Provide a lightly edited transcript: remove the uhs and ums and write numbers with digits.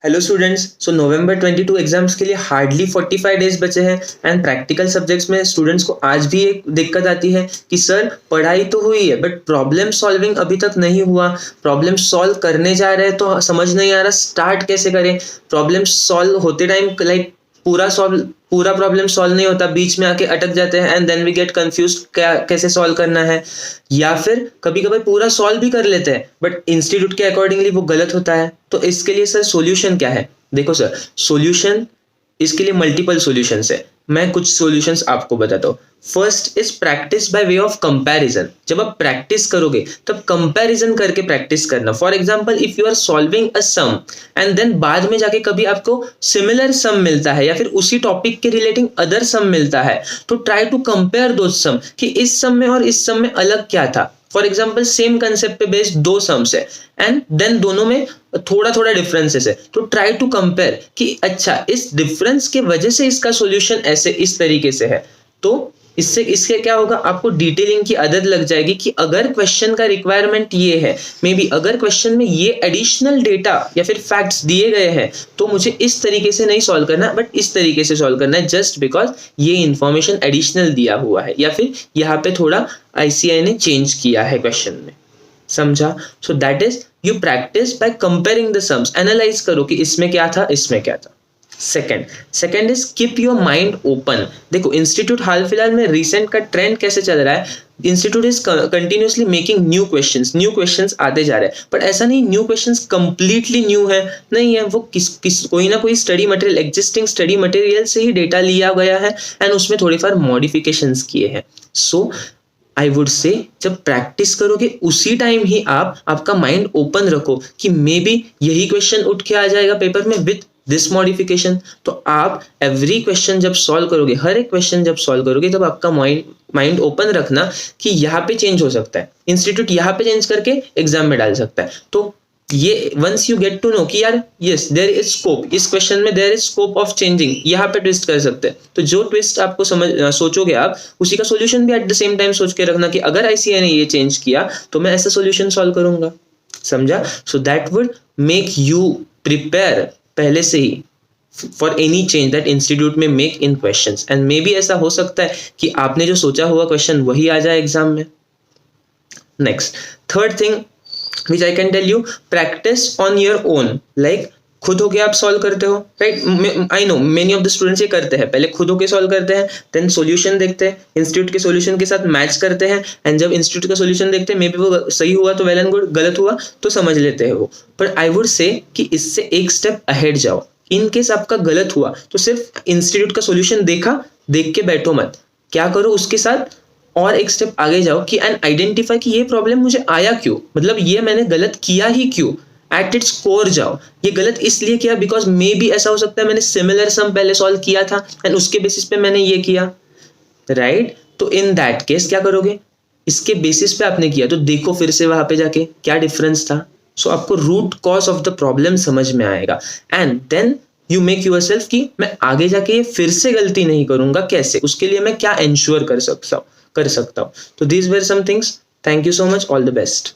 Hello students, सो नवंबर 22 exams के लिए hardly 45 days बचे हैं एंड प्रैक्टिकल सब्जेक्ट्स में स्टूडेंट्स को आज भी एक दिक्कत आती है कि सर पढ़ाई तो हुई है बट प्रॉब्लम सॉल्विंग अभी तक नहीं हुआ। प्रॉब्लम सॉल्व करने जा रहे हैं तो समझ नहीं आ रहा स्टार्ट कैसे करें। प्रॉब्लम सॉल्व होते टाइम पूरा प्रॉब्लम सॉल्व नहीं होता, बीच में आके अटक जाते हैं and then we get confuse क्या कैसे सॉल्व करना है। या फिर कभी कभी पूरा सॉल्व भी कर लेते हैं बट इंस्टीट्यूट के अकॉर्डिंगली वो गलत होता है। तो इसके लिए सर सॉल्यूशन क्या है? देखो सर, सॉल्यूशन इसके लिए मल्टीपल सॉल्यूशंस है। मैं कुछ सॉल्यूशंस आपको बताता हूँ। First is practice by way of comparison. जब आप प्रैक्टिस करोगे तब कंपैरिजन करके प्रैक्टिस करना। For example if you are solving a sum and then बाद में जाके कभी आपको सिमिलर सम मिलता है या फिर उसी टॉपिक के रिलेटिंग अदर सम मिलता है, तो ट्राई टू कंपेयर दो सम कि इस सम में और इस सम में अलग क्या था। फॉर एग्जाम्पल सेम कंसेप्ट पे बेस्ड दो सम्स है एंड देन दोनों में थोड़ा थोड़ा डिफरेंसेस है, तो ट्राई टू कंपेयर कि अच्छा इस डिफरेंस के वजह से इसका सॉल्यूशन ऐसे इस तरीके से है। तो इससे क्या होगा, आपको डिटेलिंग की आदत लग जाएगी कि अगर क्वेश्चन का रिक्वायरमेंट ये है, मे बी अगर क्वेश्चन में ये एडिशनल डेटा या फिर फैक्ट्स दिए गए हैं तो मुझे इस तरीके से नहीं सॉल्व करना बट इस तरीके से सॉल्व करना है, जस्ट बिकॉज ये इंफॉर्मेशन एडिशनल दिया हुआ है या फिर यहाँ पे थोड़ा आईसीआई ने चेंज किया है क्वेश्चन में। समझा? So that is you practice by comparing the sums. Analyse करो कि इसमें क्या था, इसमें क्या था। Second is keep your mind open. देखो इंस्टीट्यूट हाल फिलहाल में रिसेंट का ट्रेंड कैसे चल रहा है, institute is continuously making new questions आते जा रहे हैं। बट ऐसा नहीं न्यू क्वेश्चंस कंप्लीटली न्यू है, नहीं है। वो कोई ना कोई study material, existing study material से ही डेटा लिया गया है एंड उसमें थोड़ी फार मॉडिफिकेशंस किए हैं। सो आई वुड से जब प्रैक्टिस करोगे उसी टाइम ही आपका माइंड ओपन रखो कि मे बी यही क्वेश्चन उठ के आ जाएगा पेपर में विद दिस मॉडिफिकेशन। तो आप एवरी क्वेश्चन जब सॉल्व करोगे, हर एक क्वेश्चन जब सॉल्व करोगे तब आपका माइंड ओपन रखना कि यहाँ पे चेंज हो सकता है, इंस्टीट्यूट यहाँ पे चेंज करके एग्जाम में डाल सकता है। तो ये once you get to know कि यार यस देयर इज स्कोप, इस क्वेश्चन में there is scope of changing, यहाँ पे ट्विस्ट कर सकते हैं। तो जो ट्विस्ट आपको सोचोगे आप उसी का सॉल्यूशन भी एट द सेम टाइम सोच के रखना कि अगर आईसीआई ने ये चेंज किया तो मैं ऐसा सॉल्यूशन सॉल्व करूंगा। समझा? So that would make you prepare पहले से ही for any change that institute में make in questions. And maybe ऐसा हो सकता है कि आपने जो सोचा हुआ क्वेश्चन वही आ जाए एग्जाम में। Next, third thing which I can tell you, practice on your own. like खुद होके आप सॉल्व करते हो, right? I know many of the students ये करते हैं, पहले खुद होके सॉल्व करते हैं, देन सॉल्यूशन देखते हैं, इंस्टीट्यूट के सॉल्यूशन के साथ मैच करते हैं एंड जब इंस्टीट्यूट का सॉल्यूशन देखते हैं मे बी वो सही हुआ तो वेल एंड गुड, गलत हुआ तो समझ लेते हैं वो। पर आई वुड से कि इससे एक स्टेप अहेड जाओ। इन केस आपका गलत हुआ तो सिर्फ इंस्टीट्यूट का सॉल्यूशन देख के बैठो मत, क्या करो उसके साथ और एक स्टेप आगे जाओ कि एंड आइडेंटिफाई कि ये प्रॉब्लम मुझे आया क्यों, मतलब ये मैंने गलत किया ही क्यों। एट इट्स कोर जाओ, ये गलत इसलिए किया बिकॉज मे बी ऐसा हो सकता है मैंने सिमिलर सम पहले सॉल्व किया था एंड उसके बेसिस पे मैंने ये किया, राइट? तो इन दैट केस क्या करोगे, इसके बेसिस पे आपने किया तो देखो फिर से वहां पे जाके क्या डिफरेंस था। सो आपको root cause of the problem समझ में आएगा and then you make yourself कि मैं आगे जाके ये फिर से गलती नहीं करूंगा, कैसे, उसके लिए मैं क्या इंश्योर कर सकता हूँ। तो these were some things. Thank you so much, all the best.